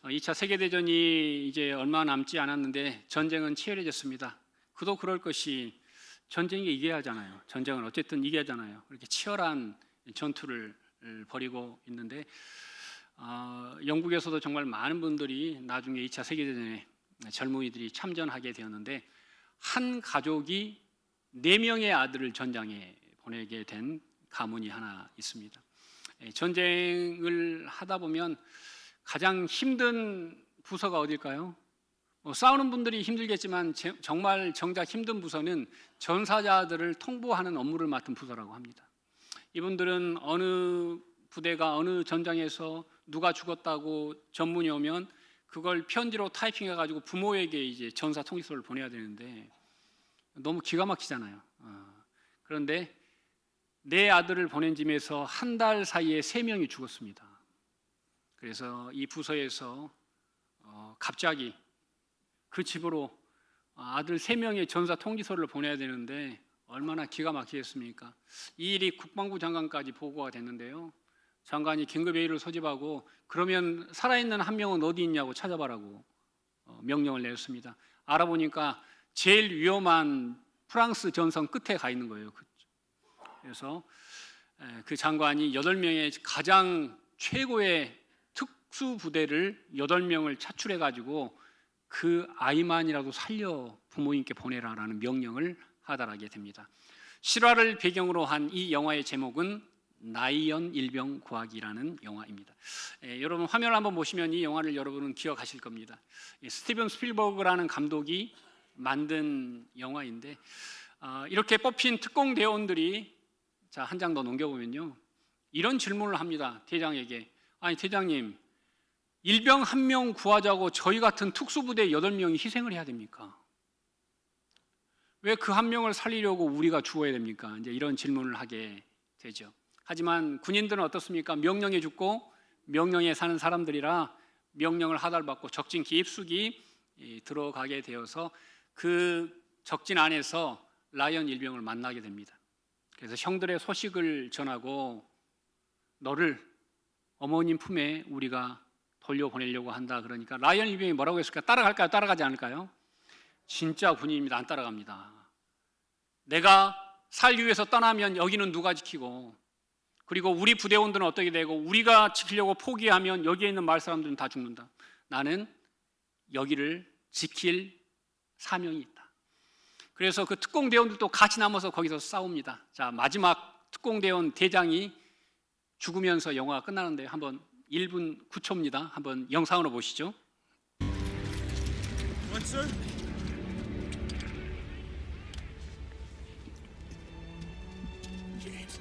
2차 세계대전이 이제 얼마 남지 않았는데 전쟁은 치열해졌습니다. 그도 그럴 것이 전쟁이 이겨야 하잖아요. 전쟁은 어쨌든 이겨야 하잖아요. 이렇게 치열한 전투를 벌이고 있는데 영국에서도 정말 많은 분들이 나중에 2차 세계대전에 젊은이들이 참전하게 되었는데 한 가족이 4명의 아들을 전장에 보내게 된 가문이 하나 있습니다. 전쟁을 하다 보면 가장 힘든 부서가 어딜까요? 싸우는 분들이 힘들겠지만 정말 정작 힘든 부서는 전사자들을 통보하는 업무를 맡은 부서라고 합니다. 이분들은 어느 부대가 어느 전장에서 누가 죽었다고 전문이 오면 그걸 편지로 타이핑해 가지고 부모에게 이제 전사 통지서를 보내야 되는데 너무 기가 막히잖아요. 그런데 4아들을 보낸 짐에서 한 달 사이에 3명이 죽었습니다. 그래서 이 부서에서 갑자기 그 집으로 아들 3명의 전사 통지서를 보내야 되는데 얼마나 기가 막히겠습니까? 이 일이 국방부 장관까지 보고가 됐는데요. 장관이 긴급회의를 소집하고 그러면 살아있는 한 명은 어디 있냐고 찾아봐라고 명령을 내렸습니다. 알아보니까 제일 위험한 프랑스 전선 끝에 가 있는 거예요. 그래서 그 장관이 8명의 가장 최고의 특수부대를 8명을 차출해가지고 그 아이만이라도 살려 부모님께 보내라라는 명령을 하달하게 됩니다. 실화를 배경으로 한 이 영화의 제목은 나이언 일병 구하기라는 영화입니다. 여러분 화면을 한번 보시면 이 영화를 여러분은 기억하실 겁니다. 스티븐 스필버그라는 감독이 만든 영화인데 이렇게 뽑힌 특공대원들이 한 장 더 넘겨보면요, 이런 질문을 합니다. 대장에게. 아니 대장님, 일병 1명 구하자고 저희 같은 특수부대 8명이 희생을 해야 됩니까? 왜 그 1명을 살리려고 우리가 죽어야 됩니까? 이제 이런 질문을 하게 되죠. 하지만 군인들은 어떻습니까? 명령에 죽고 명령에 사는 사람들이라 명령을 하달받고 적진 기입수기 들어가게 되어서 그 적진 안에서 라이언 일병을 만나게 됩니다. 그래서 형들의 소식을 전하고 너를 어머님 품에 우리가 돌려보내려고 한다. 그러니까 라이언 일병이 뭐라고 했을까요? 따라갈까요? 따라가지 않을까요? 진짜 군인입니다. 안 따라갑니다. 내가 살기 위해서 떠나면 여기는 누가 지키고, 그리고 우리 부대원들은 어떻게 되고, 우리가 지키려고 포기하면 여기에 있는 마을 사람들은 다 죽는다. 나는 여기를 지킬 사명이 있다. 그래서 그 특공대원들도 같이 남아서 거기서 싸웁니다. 자, 마지막 특공대원 대장이 죽으면서 영화가 끝나는데 한번 1분 9초입니다. 한번 영상으로 보시죠. What, sir? James.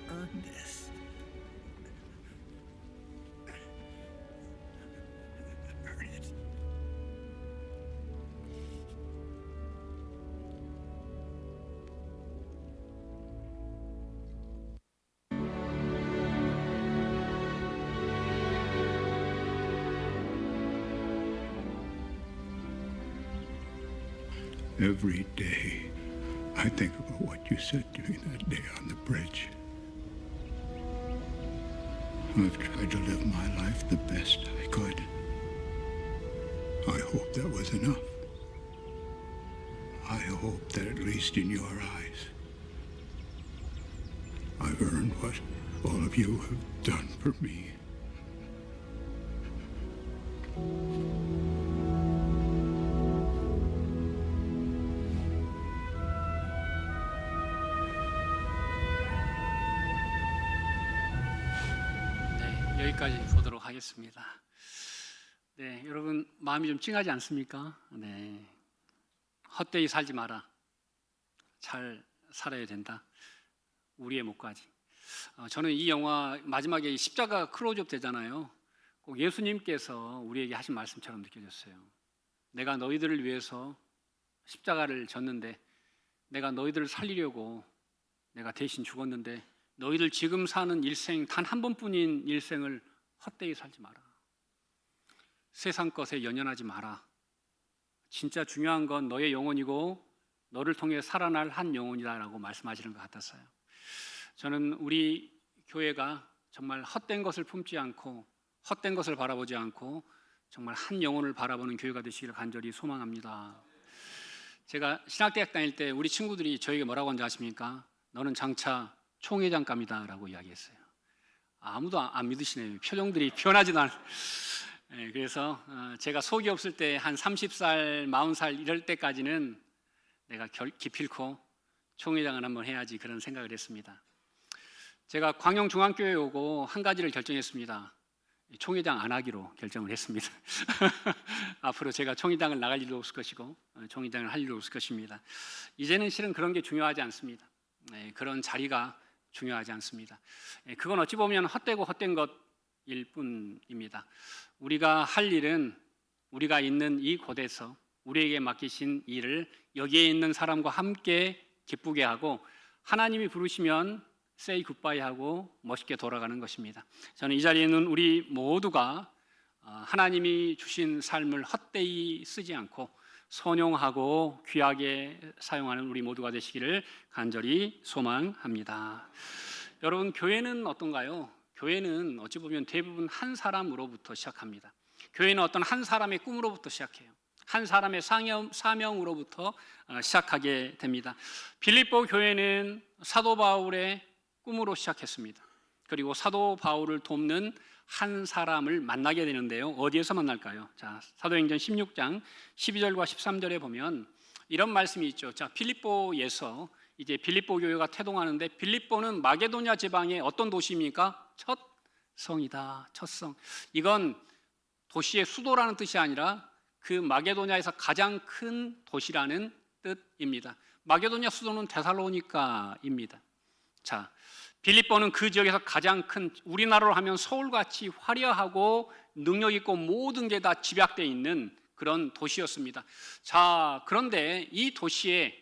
Ernest. Ernest. Every day, I think about what you said to me that day on the bridge. I've tried to live my life the best I could. I hope that was enough. I hope that at least in your eyes, I've earned what all of you have done for me. 여기까지 보도록 하겠습니다. 네, 여러분 마음이 좀 찡하지 않습니까? 네, 헛되이 살지 마라. 잘 살아야 된다. 우리의 목까지. 저는 이 영화 마지막에 십자가 클로즈업 되잖아요. 꼭 예수님께서 우리에게 하신 말씀처럼 느껴졌어요. 내가 너희들을 위해서 십자가를 졌는데, 내가 너희들을 살리려고 내가 대신 죽었는데, 너희들 지금 사는 일생 단 한 번뿐인 일생을 헛되이 살지 마라. 세상 것에 연연하지 마라. 진짜 중요한 건 너의 영혼이고 너를 통해 살아날 한 영혼이다라고 말씀하시는 것 같았어요. 저는 우리 교회가 정말 헛된 것을 품지 않고 헛된 것을 바라보지 않고 정말 한 영혼을 바라보는 교회가 되시기를 간절히 소망합니다. 제가 신학대학 다닐 때 우리 친구들이 저에게 뭐라고 한지 아십니까? 너는 장차 총회장감이다 라고 이야기했어요. 아무도 안 믿으시네요. 표정들이 변하지도 않아요. 그래서 제가 속이 없을 때 한 30살, 40살 이럴 때까지는 내가 기필코 총회장을 한번 해야지 그런 생각을 했습니다. 제가 광영중앙교회에 오고 한 가지를 결정했습니다. 총회장 안 하기로 결정을 했습니다. 앞으로 제가 총회장을 나갈 일도 없을 것이고 총회장을 할 일도 없을 것입니다. 이제는 실은 그런 게 중요하지 않습니다. 그런 자리가 중요하지 않습니다. 그건 어찌 보면 헛되고 헛된 것일 뿐입니다. 우리가 할 일은 우리가 있는 이 곳에서 우리에게 맡기신 일을 여기에 있는 사람과 함께 기쁘게 하고 하나님이 부르시면 say goodbye 하고 멋있게 돌아가는 것입니다. 저는 이 자리에 있는 우리 모두가 하나님이 주신 삶을 헛되이 쓰지 않고 선용하고 귀하게 사용하는 우리 모두가 되시기를 간절히 소망합니다. 여러분, 교회는 어떤가요? 교회는 어찌 보면 대부분 한 사람으로부터 시작합니다. 교회는 어떤 한 사람의 꿈으로부터 시작해요. 한 사람의 사명으로부터 시작하게 됩니다. 빌립보 교회는 사도 바울의 꿈으로 시작했습니다. 그리고 사도 바울을 돕는 한 사람을 만나게 되는데요. 어디에서 만날까요? 자, 사도행전 16장 12절과 13절에 보면 이런 말씀이 있죠. 자, 빌립보에서 이제 빌립보 교회가 태동하는데 빌립보는 마게도냐 지방의 어떤 도시입니까? 첫 성이다. 첫 성. 이건 도시의 수도라는 뜻이 아니라 그 마게도냐에서 가장 큰 도시라는 뜻입니다. 마게도냐 수도는 데살로니가입니다. 자, 빌립보는 그 지역에서 가장 큰, 우리나라로 하면 서울같이 화려하고 능력 있고 모든 게 다 집약되어 있는 그런 도시였습니다. 자, 그런데 이 도시의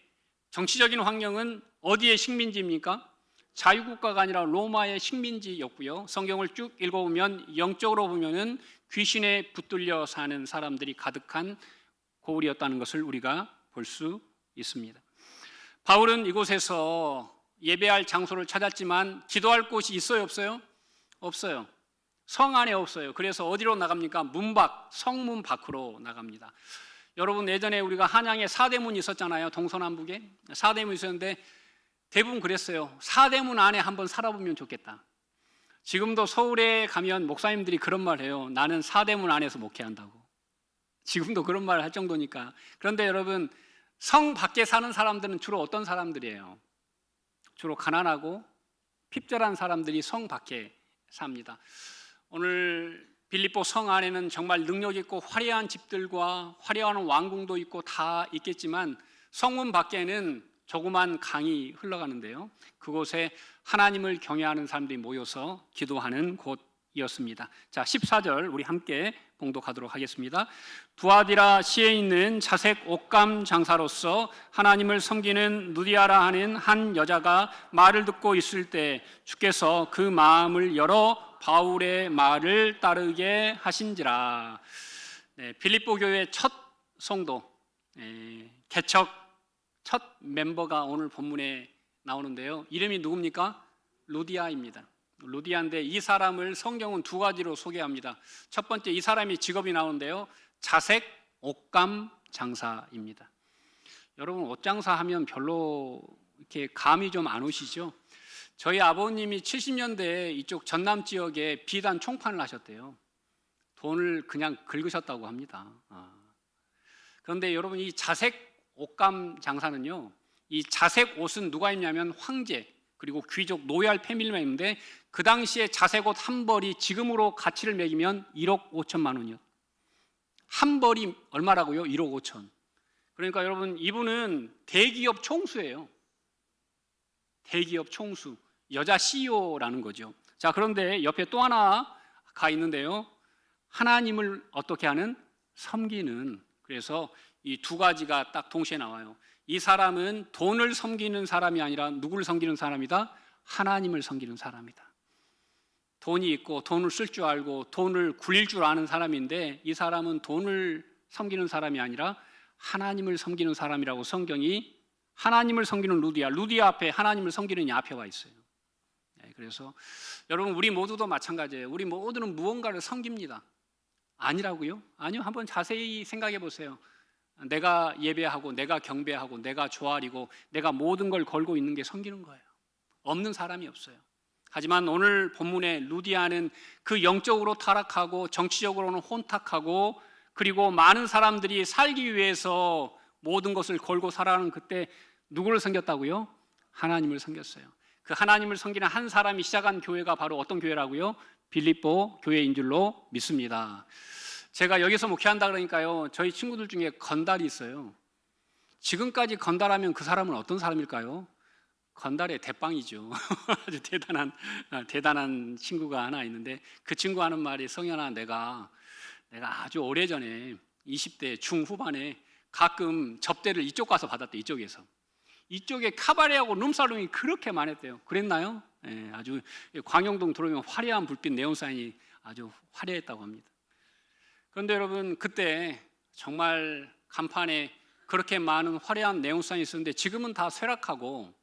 정치적인 환경은 어디의 식민지입니까? 자유국가가 아니라 로마의 식민지였고요. 성경을 쭉 읽어보면 영적으로 보면은 귀신에 붙들려 사는 사람들이 가득한 고을이었다는 것을 우리가 볼 수 있습니다. 바울은 이곳에서 예배할 장소를 찾았지만 기도할 곳이 있어요, 없어요? 없어요. 성 안에 없어요. 그래서 어디로 나갑니까? 문 밖, 성문 밖으로 나갑니다. 여러분, 예전에 우리가 한양에 사대문이 있었잖아요. 동서남북에 사대문이 있었는데 대부분 그랬어요. 사대문 안에 한번 살아보면 좋겠다. 지금도 서울에 가면 목사님들이 그런 말 해요. 나는 사대문 안에서 목회한다고. 지금도 그런 말 할 정도니까. 그런데 여러분, 성 밖에 사는 사람들은 주로 어떤 사람들이에요? 주로 가난하고 핍절한 사람들이 성 밖에 삽니다. 오늘 빌립보 성 안에는 정말 능력 있고 화려한 집들과 화려한 왕궁도 있고 다 있겠지만 성문 밖에는 조그만 강이 흘러가는데요. 그곳에 하나님을 경외하는 사람들이 모여서 기도하는 곳이었습니다. 자, 14절 우리 함께 봉독하도록 하겠습니다. 두아디라 시에 있는 자색 옷감 장사로서 하나님을 섬기는 누디아라 하는 한 여자가 말을 듣고 있을 때 주께서 그 마음을 열어 바울의 말을 따르게 하신지라. 빌립보 교회의 첫 성도, 개척 첫 멤버가 오늘 본문에 나오는데요. 이름이 누굽니까? 루디아입니다. 루디아인데 이 사람을 성경은 두 가지로 소개합니다. 첫 번째, 이 사람이 직업이 나오는데요. 자색 옷감 장사입니다. 여러분, 옷 장사하면 별로 이렇게 감이 좀 안 오시죠? 저희 아버님이 70년대에 이쪽 전남 지역에 비단 총판을 하셨대요. 돈을 그냥 긁으셨다고 합니다. 그런데 여러분, 이 자색 옷감 장사는요, 이 자색 옷은 누가 입냐면 황제 그리고 귀족 노예할 패밀리만 입는데 그 당시에 자색 옷 한 벌이 지금으로 가치를 매기면 1억 5천만 원이요. 한 벌이 얼마라고요? 1억 5천. 그러니까 여러분, 이분은 대기업 총수예요. 대기업 총수, 여자 CEO라는 거죠. 자, 그런데 옆에 또 하나가 있는데요. 하나님을 어떻게 하는? 섬기는. 그래서 이 두 가지가 딱 동시에 나와요. 이 사람은 돈을 섬기는 사람이 아니라 누구를 섬기는 사람이다? 하나님을 섬기는 사람이다. 돈이 있고 돈을 쓸 줄 알고 돈을 굴릴 줄 아는 사람인데 이 사람은 돈을 섬기는 사람이 아니라 하나님을 섬기는 사람이라고 성경이 하나님을 섬기는 루디아 앞에 하나님을 섬기는 이 앞에 와 있어요. 그래서 여러분, 우리 모두도 마찬가지예요. 우리 모두는 무언가를 섬깁니다. 아니라고요? 아니요. 한번 자세히 생각해 보세요. 내가 예배하고 내가 경배하고 내가 조아리고 내가 모든 걸 걸고 있는 게 섬기는 거예요. 없는 사람이 없어요. 하지만 오늘 본문의 루디아는 그 영적으로 타락하고 정치적으로는 혼탁하고 그리고 많은 사람들이 살기 위해서 모든 것을 걸고 살아가는 그때 누구를 섬겼다고요? 하나님을 섬겼어요. 그 하나님을 섬기는 한 사람이 시작한 교회가 바로 어떤 교회라고요? 빌립보 교회인 줄로 믿습니다. 제가 여기서 목회한다 그러니까요, 저희 친구들 중에 건달이 있어요. 지금까지 건달하면 그 사람은 어떤 사람일까요? 건달의 대빵이죠. 아주 대단한 친구가 하나 있는데 그 친구 하는 말이, 성현아, 내가 아주 오래전에 20대 중후반에 가끔 접대를 이쪽 가서 받았대. 이쪽에 카바레하고 룸살롱이 그렇게 많았대요. 그랬나요? 예, 아주 광영동 들어오면 화려한 불빛 네온사인이 아주 화려했다고 합니다. 그런데 여러분, 그때 정말 간판에 그렇게 많은 화려한 네온사인이 있었는데 지금은 다 쇠락하고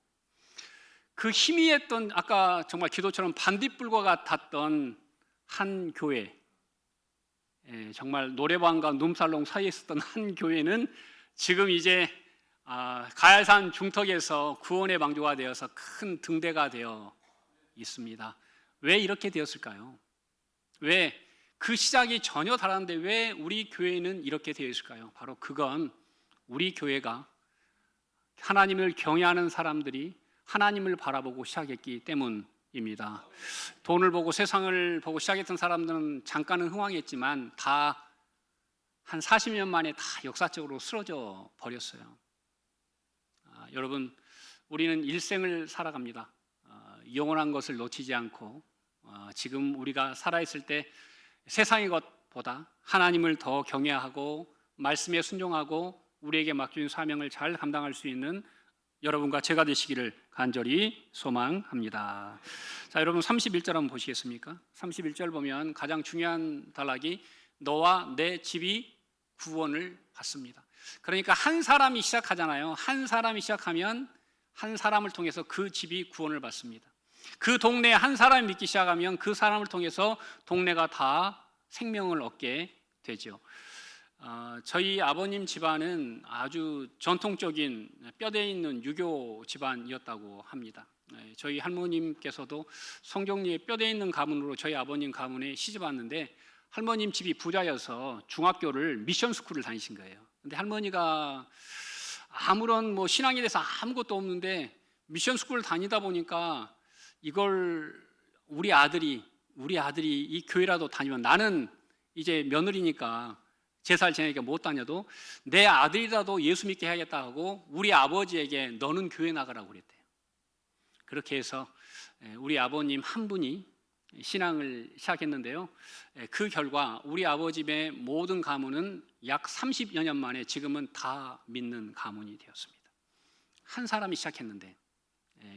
그 희미했던, 아까 정말 기도처럼 반딧불과 같았던 한 교회, 정말 노래방과 룸살롱 사이에 있었던 한 교회는 지금 이제 가야산 중턱에서 구원의 방주가 되어서 큰 등대가 되어 있습니다. 왜 이렇게 되었을까요? 왜 그 시작이 전혀 다른데 왜 우리 교회는 이렇게 되어 있을까요? 바로 그건 우리 교회가 하나님을 경외하는 사람들이 하나님을 바라보고 시작했기 때문입니다. 돈을 보고 세상을 보고 시작했던 사람들은 잠깐은 흥황했지만 다 한 40년 만에 다 역사적으로 쓰러져 버렸어요. 여러분, 우리는 일생을 살아갑니다. 영원한 것을 놓치지 않고 지금 우리가 살아있을 때 세상의 것보다 하나님을 더 경외하고 말씀에 순종하고 우리에게 맡긴 사명을 잘 감당할 수 있는 여러분과 제가 되시기를 간절히 소망합니다. 자, 여러분 31절 한번 보시겠습니까? 31절 보면 가장 중요한 단락이 너와 내 집이 구원을 받습니다. 그러니까 한 사람이 시작하잖아요. 한 사람이 시작하면 한 사람을 통해서 그 집이 구원을 받습니다. 그 동네에 한 사람이 믿기 시작하면 그 사람을 통해서 동네가 다 생명을 얻게 되죠. 저희 아버님 집안은 아주 전통적인 뼈대 있는 유교 집안이었다고 합니다. 저희 할머님께서도 성경리에 뼈대 있는 가문으로 저희 아버님 가문에 시집 왔는데 할머님 집이 부자여서 중학교를 미션 스쿨을 다니신 거예요. 근데 할머니가 아무런 신앙에 대해서 아무것도 없는데 미션 스쿨을 다니다 보니까 이걸 우리 아들이 이 교회라도 다니면, 나는 이제 며느리니까 제살 지내니까 못 다녀도 내 아들이라도 예수 믿게 해야겠다 하고 우리 아버지에게 너는 교회 나가라고 그랬대요. 그렇게 해서 우리 아버님 한 분이 신앙을 시작했는데요. 그 결과 우리 아버지의 모든 가문은 약 30여 년 만에 지금은 다 믿는 가문이 되었습니다. 한 사람이 시작했는데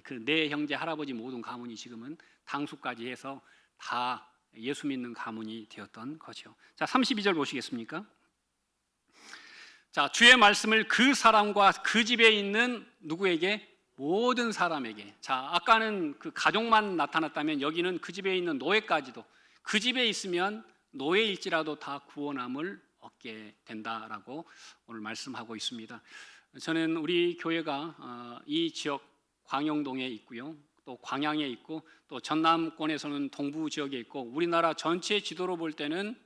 그 내 형제 할아버지 모든 가문이 지금은 당수까지 해서 다 예수 믿는 가문이 되었던 거죠. 자, 32절 보시겠습니까? 자, 주의 말씀을 그 사람과 그 집에 있는 누구에게? 모든 사람에게. 자, 아까는 그 가족만 나타났다면 여기는 그 집에 있는 노예까지도, 그 집에 있으면 노예일지라도 다 구원함을 얻게 된다라고 오늘 말씀하고 있습니다. 저는 우리 교회가 이 지역 광영동에 있고요, 또 광양에 있고, 또 전남권에서는 동부 지역에 있고, 우리나라 전체 지도로 볼 때는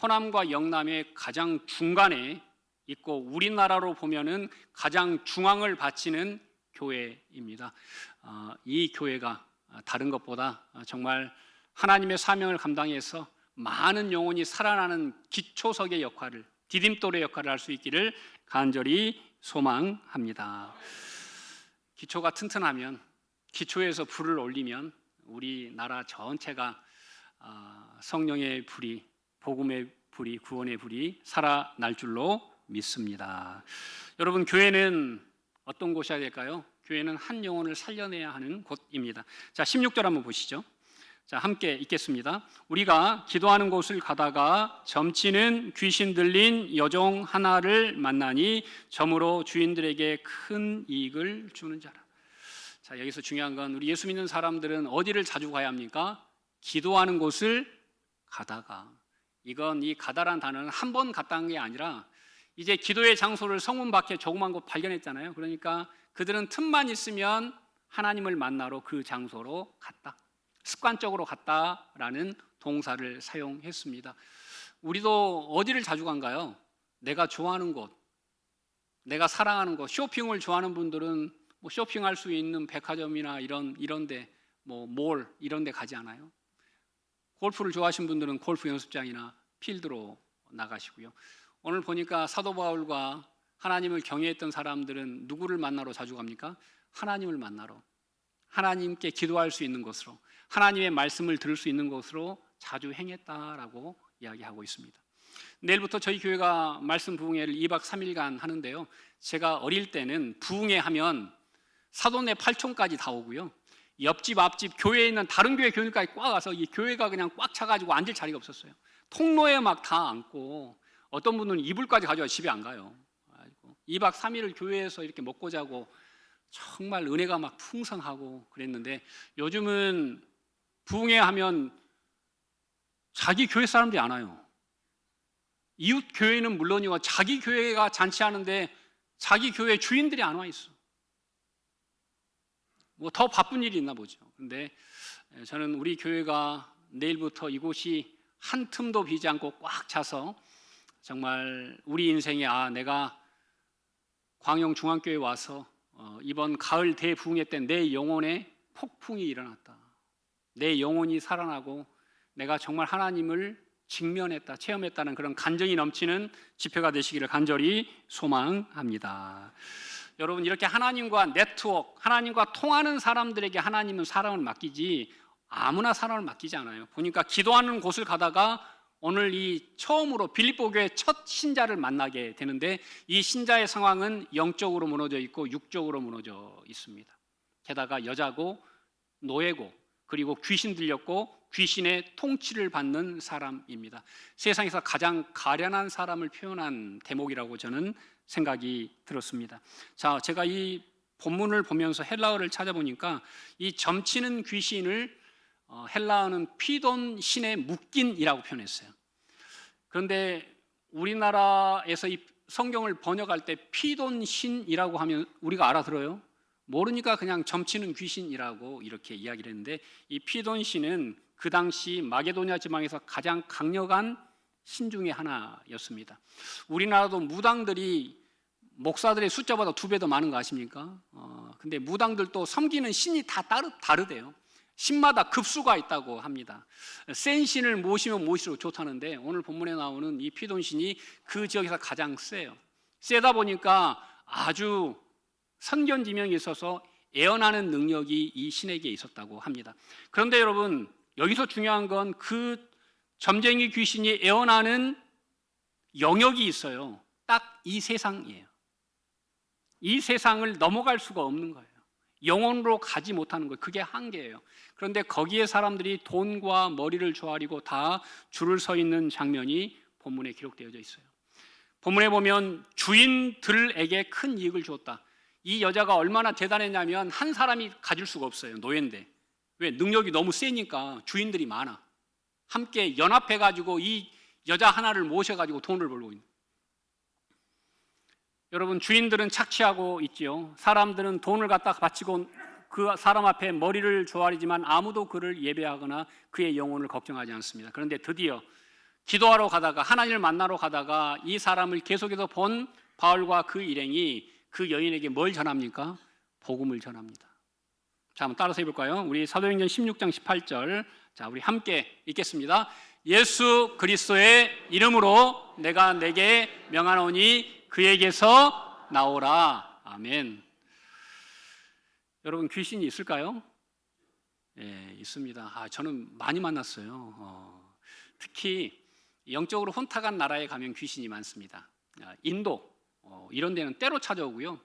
호남과 영남의 가장 중간에 있고, 우리나라로 보면은 가장 중앙을 바치는 교회입니다. 이 교회가 다른 것보다 정말 하나님의 사명을 감당해서 많은 영혼이 살아나는 기초석의 역할을, 디딤돌의 역할을 할 수 있기를 간절히 소망합니다. 기초가 튼튼하면, 기초에서 불을 올리면 우리나라 전체가 성령의 불이, 복음의 불이, 구원의 불이 살아날 줄로 믿습니다. 여러분, 교회는 어떤 곳이어야 될까요? 교회는 한 영혼을 살려내야 하는 곳입니다. 자, 16절 한번 보시죠. 자, 함께 읽겠습니다. 우리가 기도하는 곳을 가다가 점치는 귀신 들린 여종 하나를 만나니 점으로 주인들에게 큰 이익을 주는 자라. 자, 여기서 중요한 건 우리 예수 믿는 사람들은 어디를 자주 가야 합니까? 기도하는 곳을 가다가. 이건 이 가다란 단어는 한 번 갔다 한 게 아니라 이제 기도의 장소를 성문 밖에 조그만 곳 발견했잖아요. 그러니까 그들은 틈만 있으면 하나님을 만나러 그 장소로 갔다. 습관적으로 갔다라는 동사를 사용했습니다. 우리도 어디를 자주 간가요? 내가 좋아하는 곳, 내가 사랑하는 곳. 쇼핑을 좋아하는 분들은 뭐 쇼핑할 수 있는 백화점이나 이런데 뭐 몰 이런데 가지 않아요? 골프를 좋아하시는 분들은 골프 연습장이나 필드로 나가시고요. 오늘 보니까 사도 바울과 하나님을 경외했던 사람들은 누구를 만나러 자주 갑니까? 하나님을 만나러, 하나님께 기도할 수 있는 곳으로, 하나님의 말씀을 들을 수 있는 곳으로 자주 행했다라고 이야기하고 있습니다. 내일부터 저희 교회가 말씀 부흥회를 2박 3일간 하는데요. 제가 어릴 때는 부흥회 하면 사돈네 팔촌까지 다 오고요. 옆집 앞집 교회에 있는 다른 교회 교인까지 꽉 와서 이 교회가 그냥 꽉 차가지고 앉을 자리가 없었어요. 통로에 막 다 앉고 어떤 분은 이불까지 가져와 집에 안 가요. 2박 3일을 교회에서 이렇게 먹고 자고 정말 은혜가 막 풍성하고 그랬는데 요즘은 부흥회 하면 자기 교회 사람들이 안 와요. 이웃 교회는 물론이고 자기 교회가 잔치하는데 자기 교회 주인들이 안 와 있어. 뭐 더 바쁜 일이 있나 보죠. 근데 저는 우리 교회가 내일부터 이곳이 한 틈도 비지 않고 꽉 차서 정말 우리 인생에 내가 광영 중앙교회 와서 이번 가을 대부흥회 때 내 영혼에 폭풍이 일어났다. 내 영혼이 살아나고 내가 정말 하나님을 직면했다, 체험했다는 그런 간증이 넘치는 집회가 되시기를 간절히 소망합니다. 여러분, 이렇게 하나님과 네트워크, 하나님과 통하는 사람들에게 하나님은 사람을 맡기지 아무나 사람을 맡기지 않아요. 보니까 기도하는 곳을 가다가 오늘 이 처음으로 빌립보 교회 첫 신자를 만나게 되는데 이 신자의 상황은 영적으로 무너져 있고 육적으로 무너져 있습니다. 게다가 여자고 노예고 그리고 귀신 들렸고 귀신의 통치를 받는 사람입니다. 세상에서 가장 가련한 사람을 표현한 대목이라고 저는 생각이 들었습니다. 자, 제가 이 본문을 보면서 헬라어를 찾아보니까 이 점치는 귀신을 헬라어는 피돈 신에 묶인이라고 표현했어요. 그런데 우리나라에서 이 성경을 번역할 때 피돈 신이라고 하면 우리가 알아들어요? 모르니까 그냥 점치는 귀신이라고 이렇게 이야기를 했는데 이 피돈 신은 그 당시 마게도냐 지방에서 가장 강력한 신 중에 하나였습니다. 우리나라도 무당들이 목사들의 숫자보다 2배 더 많은 거 아십니까? 근데 무당들도 섬기는 신이 다 다르대요. 신마다 급수가 있다고 합니다. 센 신을 모시면 모실수록 좋다는데 오늘 본문에 나오는 이 피돈 신이 그 지역에서 가장 세요. 세다 보니까 아주 선견지명이 있어서 애언하는 능력이 이 신에게 있었다고 합니다. 그런데 여러분, 여기서 중요한 건 그 점쟁이 귀신이 애언하는 영역이 있어요. 딱 이 세상이에요. 이 세상을 넘어갈 수가 없는 거예요. 영혼으로 가지 못하는 거예요. 그게 한계예요. 그런데 거기에 사람들이 돈과 머리를 조아리고 다 줄을 서 있는 장면이 본문에 기록되어 있어요. 본문에 보면 주인들에게 큰 이익을 주었다. 이 여자가 얼마나 대단했냐면 한 사람이 가질 수가 없어요. 노예인데. 왜? 능력이 너무 세니까 주인들이 많아. 함께 연합해가지고 이 여자 하나를 모셔가지고 돈을 벌고 있는. 여러분, 주인들은 착취하고 있지요. 사람들은 돈을 갖다 바치고 그 사람 앞에 머리를 조아리지만 아무도 그를 예배하거나 그의 영혼을 걱정하지 않습니다. 그런데 드디어 기도하러 가다가 하나님을 만나러 가다가 이 사람을 계속해서 본 바울과 그 일행이 그 여인에게 뭘 전합니까? 복음을 전합니다. 자, 한번 따라서 해볼까요? 우리 사도행전 16장 18절. 자, 우리 함께 읽겠습니다. 예수 그리스도의 이름으로 내가 내게 명하노니 그에게서 나오라. 아멘. 여러분, 귀신이 있을까요? 예, 있습니다. 저는 많이 만났어요. 특히 영적으로 혼탁한 나라에 가면 귀신이 많습니다. 인도 이런 데는 때로 찾아오고요.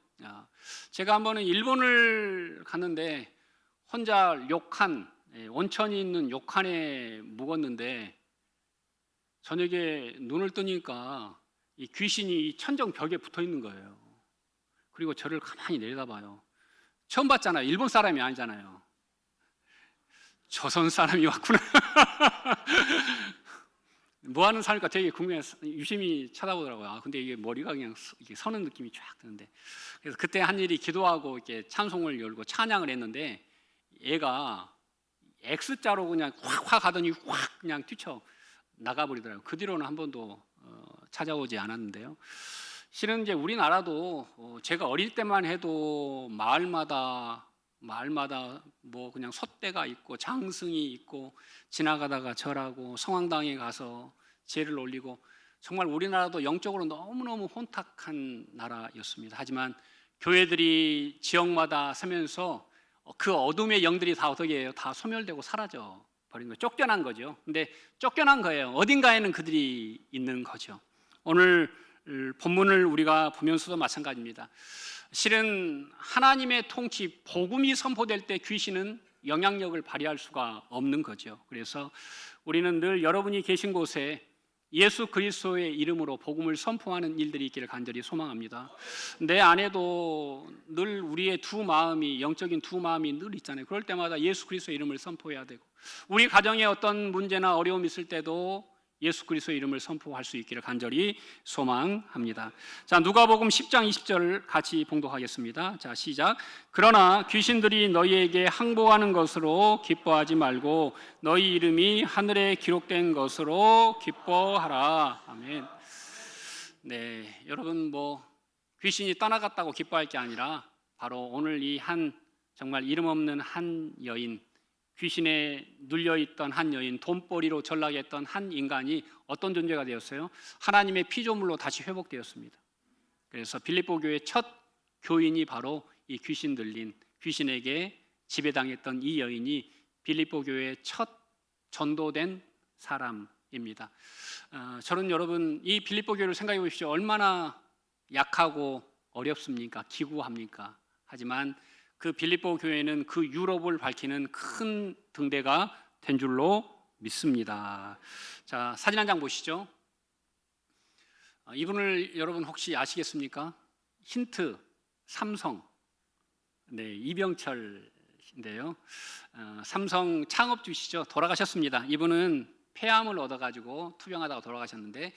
제가 한 번은 일본을 갔는데 혼자 료칸, 온천이 있는 료칸에 묵었는데 저녁에 눈을 뜨니까 이 귀신이 천정 벽에 붙어 있는 거예요. 그리고 저를 가만히 내려다봐요. 처음 봤잖아요. 일본 사람이 아니잖아요. 조선 사람이 왔구나. 뭐 하는 사람일까 되게 궁금해서 유심히 쳐다보더라고요. 아, 근데 이게 머리가 그냥 이게 서는 느낌이 쫙 드는데. 그래서 그때 한 일이 기도하고 이렇게 찬송을 열고 찬양을 했는데 얘가 X자로 그냥 확 하더니 확 그냥 뛰쳐 나가버리더라고요. 그 뒤로는 한 번도 찾아오지 않았는데요. 실은 이제 우리나라도 제가 어릴 때만 해도 마을마다 뭐 그냥 솥대가 있고 장승이 있고 지나가다가 절하고 성황당에 가서 제를 올리고 정말 우리나라도 영적으로 너무너무 혼탁한 나라였습니다. 하지만 교회들이 지역마다 서면서 그 어둠의 영들이 다 어떻게 해요? 다 소멸되고 사라져 버린 거예요. 쫓겨난 거죠. 근데 쫓겨난 거예요. 어딘가에는 그들이 있는 거죠. 오늘 본문을 우리가 보면서도 마찬가지입니다. 실은 하나님의 통치, 복음이 선포될 때 귀신은 영향력을 발휘할 수가 없는 거죠. 그래서 우리는 늘 여러분이 계신 곳에 예수 그리스도의 이름으로 복음을 선포하는 일들이 있기를 간절히 소망합니다. 내 안에도 늘 우리의 두 마음이, 영적인 두 마음이 늘 있잖아요. 그럴 때마다 예수 그리스도의 이름을 선포해야 되고, 우리 가정에 어떤 문제나 어려움이 있을 때도 예수 그리스도의 이름을 선포할 수 있기를 간절히 소망합니다. 자, 누가복음 10장 20절 같이 봉독하겠습니다. 자, 시작. 그러나 귀신들이 너희에게 항복하는 것으로 기뻐하지 말고 너희 이름이 하늘에 기록된 것으로 기뻐하라. 아멘. 네, 여러분 뭐 귀신이 떠나갔다고 기뻐할 게 아니라 바로 오늘 이 한 정말 이름 없는 한 여인, 귀신에 눌려있던 한 여인, 돈벌이로 전락했던 한 인간이 어떤 존재가 되었어요? 하나님의 피조물로 다시 회복되었습니다. 그래서 빌립보 교회 첫 교인이 바로 이 귀신 들린, 귀신에게 지배당했던 이 여인이 빌립보 교회의 첫 전도된 사람입니다. 저는 여러분 이 빌립보 교회를 생각해 보십시오. 얼마나 약하고 어렵습니까? 기구합니까? 하지만 그 빌립보 교회는 그 유럽을 밝히는 큰 등대가 된 줄로 믿습니다. 자, 사진 한 장 보시죠. 이분을 여러분 혹시 아시겠습니까? 힌트, 삼성. 네, 이병철인데요. 삼성 창업주시죠. 돌아가셨습니다. 이분은 폐암을 얻어가지고 투병하다가 돌아가셨는데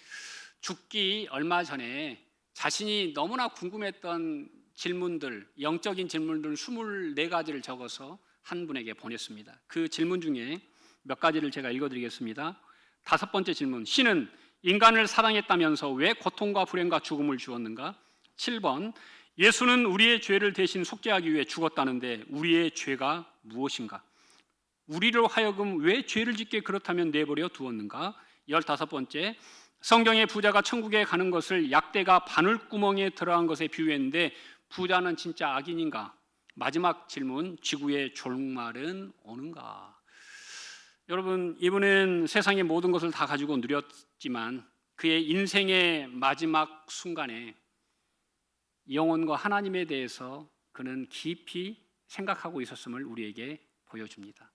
죽기 얼마 전에 자신이 너무나 궁금했던 질문들, 영적인 질문들 24가지를 적어서 한 분에게 보냈습니다. 그 질문 중에 몇 가지를 제가 읽어드리겠습니다. 5번째 질문, 신은 인간을 사랑했다면서 왜 고통과 불행과 죽음을 주었는가? 7번, 예수는 우리의 죄를 대신 속죄하기 위해 죽었다는데 우리의 죄가 무엇인가? 우리로 하여금 왜 죄를 짓게 그렇다면 내버려 두었는가? 15번째, 성경의 부자가 천국에 가는 것을 약대가 바늘구멍에 들어간 것에 비유했는데 부자는 진짜 악인인가? 마지막 질문, 지구의 종말은 오는가? 여러분, 이분은 세상의 모든 것을 다 가지고 누렸지만 그의 인생의 마지막 순간에 영혼과 하나님에 대해서 그는 깊이 생각하고 있었음을 우리에게 보여줍니다.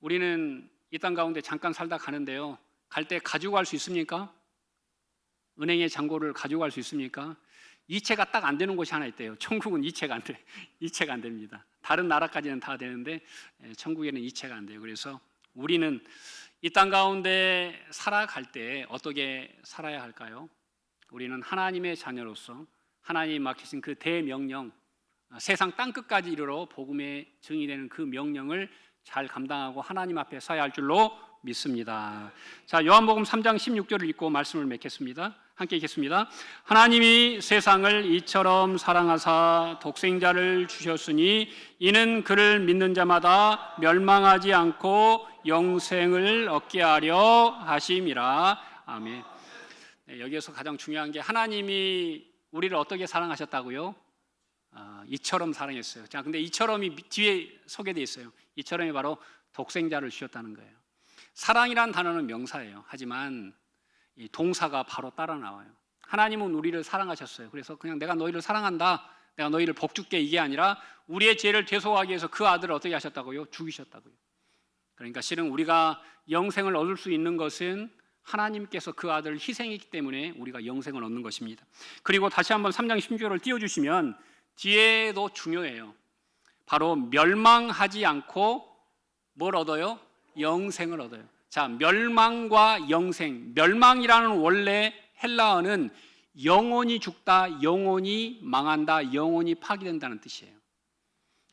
우리는 이 땅 가운데 잠깐 살다 가는데요, 갈 때 가지고 갈 수 있습니까? 은행의 잔고를 가지고 갈 수 있습니까? 이체가 딱 안 되는 곳이 하나 있대요. 천국은 이체가 안 돼. 이체가 안 됩니다. 다른 나라까지는 다 되는데 천국에는 이체가 안 돼요. 그래서 우리는 이 땅 가운데 살아갈 때 어떻게 살아야 할까요? 우리는 하나님의 자녀로서 하나님이 맡기신 그 대명령, 세상 땅끝까지 이르러 복음의 증이 되는 그 명령을 잘 감당하고 하나님 앞에 서야 할 줄로 믿습니다. 자, 요한복음 3장 16절을 읽고 말씀을 맺겠습니다. 함께 읽겠습니다. 하나님이 세상을 이처럼 사랑하사 독생자를 주셨으니 이는 그를 믿는 자마다 멸망하지 않고 영생을 얻게 하려 하심이라. 아멘. 네, 여기에서 가장 중요한 게 하나님이 우리를 어떻게 사랑하셨다고요? 이처럼 사랑했어요. 자, 근데 이처럼이 뒤에 소개되어 있어요. 이처럼이 바로 독생자를 주셨다는 거예요. 사랑이란 단어는 명사예요. 하지만 이 동사가 바로 따라 나와요. 하나님은 우리를 사랑하셨어요. 그래서 그냥 내가 너희를 사랑한다, 내가 너희를 복줄게, 이게 아니라 우리의 죄를 대속하기 위해서 그 아들을 어떻게 하셨다고요? 죽이셨다고요. 그러니까 실은 우리가 영생을 얻을 수 있는 것은 하나님께서 그 아들을 희생했기 때문에 우리가 영생을 얻는 것입니다. 그리고 다시 한번 3장 16절을 띄워주시면 뒤에도 중요해요. 바로 멸망하지 않고 뭘 얻어요? 영생을 얻어요. 자, 멸망과 영생. 멸망이라는 원래 헬라어는 영혼이 죽다, 영혼이 망한다, 영혼이 파괴된다는 뜻이에요.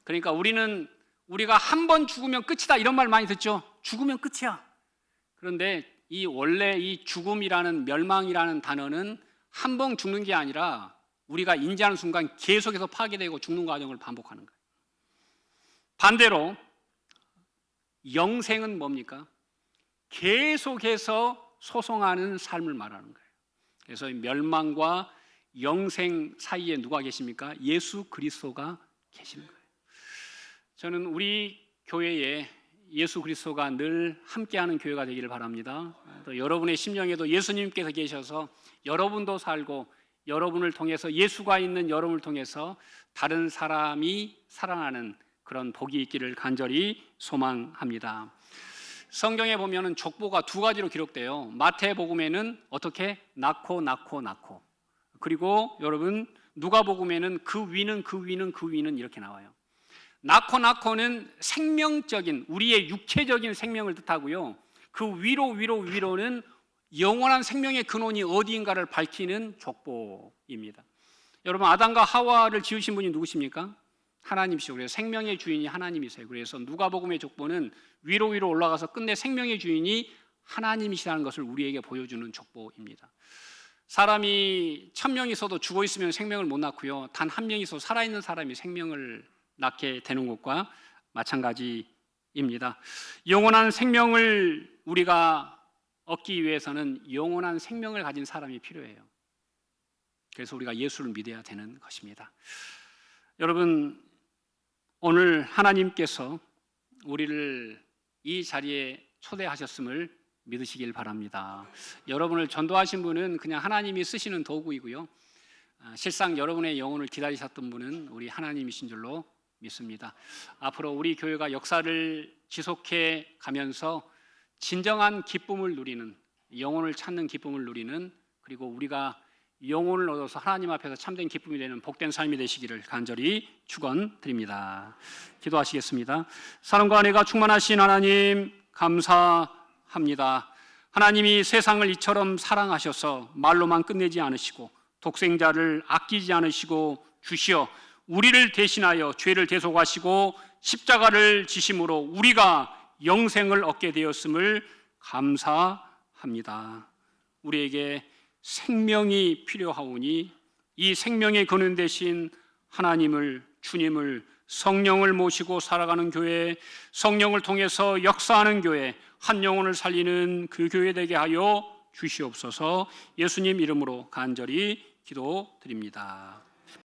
그러니까 우리가 한 번 죽으면 끝이다 이런 말 많이 듣죠. 죽으면 끝이야. 그런데 이 원래 이 죽음이라는 멸망이라는 단어는 한 번 죽는 게 아니라 우리가 인지하는 순간 계속해서 파괴되고 죽는 과정을 반복하는 거예요. 반대로 영생은 뭡니까? 계속해서 소송하는 삶을 말하는 거예요. 그래서 멸망과 영생 사이에 누가 계십니까? 예수 그리스도가 계시는 거예요. 저는 우리 교회에 예수 그리스도가 늘 함께하는 교회가 되기를 바랍니다. 또 여러분의 심령에도 예수님께서 계셔서 여러분도 살고 여러분을 통해서 예수가 있는 여러분을 통해서 다른 사람이 살아나는 그런 복이 있기를 간절히 소망합니다. 성경에 보면은 족보가 두 가지로 기록돼요. 마태복음에는 어떻게 낳고 그리고 여러분 누가복음에는 그 위는 이렇게 나와요. 낳고는 생명적인 우리의 육체적인 생명을 뜻하고요. 그 위로는 영원한 생명의 근원이 어디인가를 밝히는 족보입니다. 여러분 아담과 하와를 지으신 분이 누구십니까? 하나님이시죠. 그래서 생명의 주인이 하나님이세요. 그래서 누가복음의 족보는 위로 올라가서 끝내 생명의 주인이 하나님이시라는 것을 우리에게 보여주는 족보입니다. 사람이 1000명이 있어도 죽어 있으면 생명을 못 낳고요. 단 한 명이 있어도 살아있는 사람이 생명을 낳게 되는 것과 마찬가지입니다. 영원한 생명을 우리가 얻기 위해서는 영원한 생명을 가진 사람이 필요해요. 그래서 우리가 예수를 믿어야 되는 것입니다. 여러분 오늘 하나님께서 우리를 이 자리에 초대하셨음을 믿으시길 바랍니다. 여러분을 전도하신 분은 그냥 하나님이 쓰시는 도구이고요. 실상 여러분의 영혼을 기다리셨던 분은 우리 하나님이신 줄로 믿습니다. 앞으로 우리 교회가 역사를 지속해 가면서 진정한 기쁨을 누리는, 영혼을 찾는 기쁨을 누리는, 그리고 우리가 영혼을 얻어서 하나님 앞에서 참된 기쁨이 되는 복된 삶이 되시기를 간절히 축원드립니다. 기도하시겠습니다. 사랑과 은혜가 충만하신 하나님 감사합니다. 하나님이 세상을 이처럼 사랑하셔서 말로만 끝내지 않으시고 독생자를 아끼지 않으시고 주시어 우리를 대신하여 죄를 대속하시고 십자가를 지심으로 우리가 영생을 얻게 되었음을 감사합니다. 우리에게 생명이 필요하오니 이 생명의 근원 되신 하나님을, 주님을, 성령을 모시고 살아가는 교회, 성령을 통해서 역사하는 교회, 한 영혼을 살리는 그 교회 되게 하여 주시옵소서. 예수님 이름으로 간절히 기도드립니다.